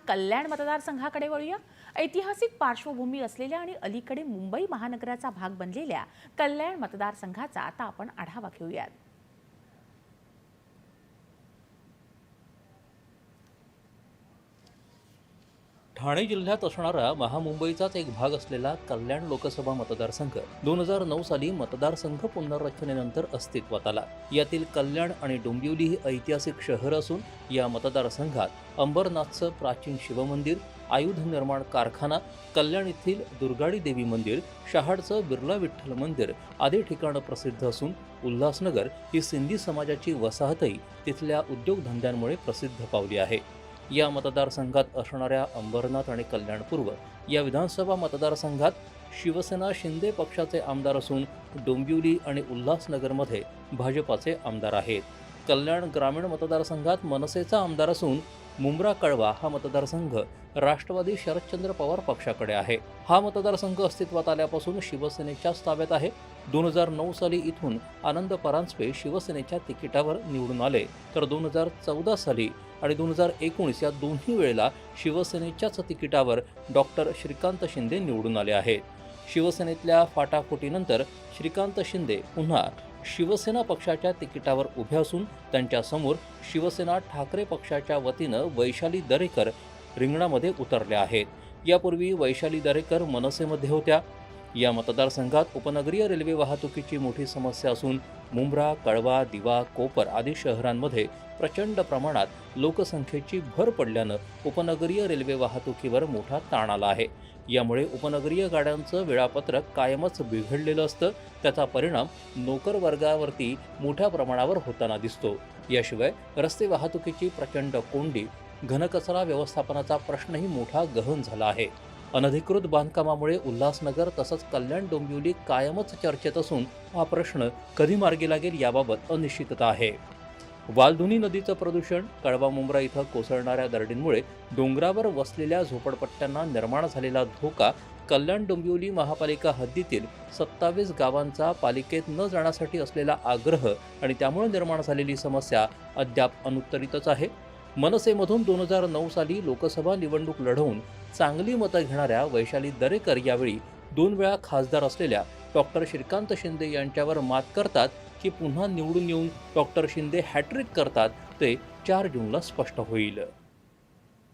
कल्याण मतदारसंघाकडे वळूया। ऐतिहासिक पार्श्वभूमी असलेल्या आणि अलीकडे मुंबई महानगराचा भाग बनलेल्या कल्याण मतदारसंघाचा आता आपण आढावा घेऊयात। ठाणे जिल्ह्यात असणारा महामुंबईचाच एक भाग असलेला कल्याण लोकसभा मतदारसंघ 2009 साली मतदारसंघ पुनर्रचनेनंतर अस्तित्वात आला। यातील कल्याण आणि डोंबिवली ही ऐतिहासिक शहर असून या मतदारसंघात अंबरनाथचं प्राचीन शिवमंदिर, आयुध निर्माण कारखाना, कल्याण येथील दुर्गाडी देवी मंदिर, शहाडचं बिर्ला विठ्ठल मंदिर आदी ठिकाणं प्रसिद्ध असून उल्हासनगर ही सिंधी समाजाची वसाहतही तिथल्या उद्योगधंद्यांमुळे प्रसिद्ध पावली आहे। या मतदारसंघात असणाऱ्या अंबरनाथ आणि कल्याणपूर्व या विधानसभा मतदारसंघात शिवसेना शिंदे पक्षाचे आमदार असून डोंबिवली आणि उल्हासनगरमध्ये भाजपाचे आमदार आहेत। कल्याण ग्रामीण मतदारसंघात मनसेचा आमदार असून मुंब्रा कळवा हा मतदारसंघ राष्ट्रवादी शरदचंद्र पवार पक्षाकडे आहे। हा मतदारसंघ अस्तित्वात आल्यापासून शिवसेनेच्याच ताब्यात आहे। 2009 साली इथून आनंद परांजपे शिवसेनेच्या तिकिटावर निवडून आले, तर 2014 साली आणि 2019 या दोन्ही वेळेला शिवसेनेच्याच तिकिटावर डॉक्टर श्रीकांत शिंदे निवडून आले आहेत। शिवसेनेतल्या फाटाफुटीनंतर श्रीकांत शिंदे पुन्हा शिवसेना पक्षाच्या तिकिटावर उभे असून त्यांच्यासमोर शिवसेना ठाकरे पक्षाच्या वतीनं वैशाली दरेकर रिंगणामध्ये उतरल्या आहेत। यापूर्वी वैशाली दरेकर मनसेमध्ये होत्या। या मतदारसंघात उपनगरीय रेल्वे वाहतुकीची मोठी समस्या असून मुंब्रा, कळवा, दिवा, कोपर आदी शहरांमध्ये प्रचंड प्रमाणात लोकसंख्येची भर पडल्यानं उपनगरीय रेल्वे वाहतुकीवर मोठा ताण आला आहे। यामुळे उपनगरीय गाड्यांचं वेळापत्रक कायमच बिघडलेलं असतं। त्याचा परिणाम नोकर वर्गावरती मोठ्या प्रमाणावर होताना दिसतो। याशिवाय रस्ते वाहतुकीची प्रचंड कोंडी, घनकचरा व्यवस्थापनाचा प्रश्नही मोठा गहन झाला आहे। अनधिकृत बांधकामामुळे उल्हासनगर तसंच कल्याण डोंबिवली कायमच चर्चेत असून हा प्रश्न कधी मार्गी लागेल याबाबत अनिश्चितता आहे। वालधुनी नदीचं प्रदूषण, कळवा मुंब्रा इथं कोसळणाऱ्या दरडींमुळे डोंगरावर वसलेल्या झोपडपट्ट्यांना निर्माण झालेला धोका, कल्याण डोंबिवली महापालिका हद्दीतील 27 गावांचा पालिकेत न जाण्यासाठी असलेला आग्रह आणि त्यामुळे निर्माण झालेली समस्या अद्याप अनुत्तरितच आहे। मनसेमधून 2009 साली लोकसभा निवडणूक लढवून चांगली मतं घेणाऱ्या वैशाली दरेकर यावेळी 2 वेळा खासदार असलेल्या डॉक्टर श्रीकांत शिंदे यांच्यावर मात करतात की पुन्हा निवडून येऊन डॉक्टर शिंदे हॅट्रिक करतात ते 4 जूनला स्पष्ट होईल।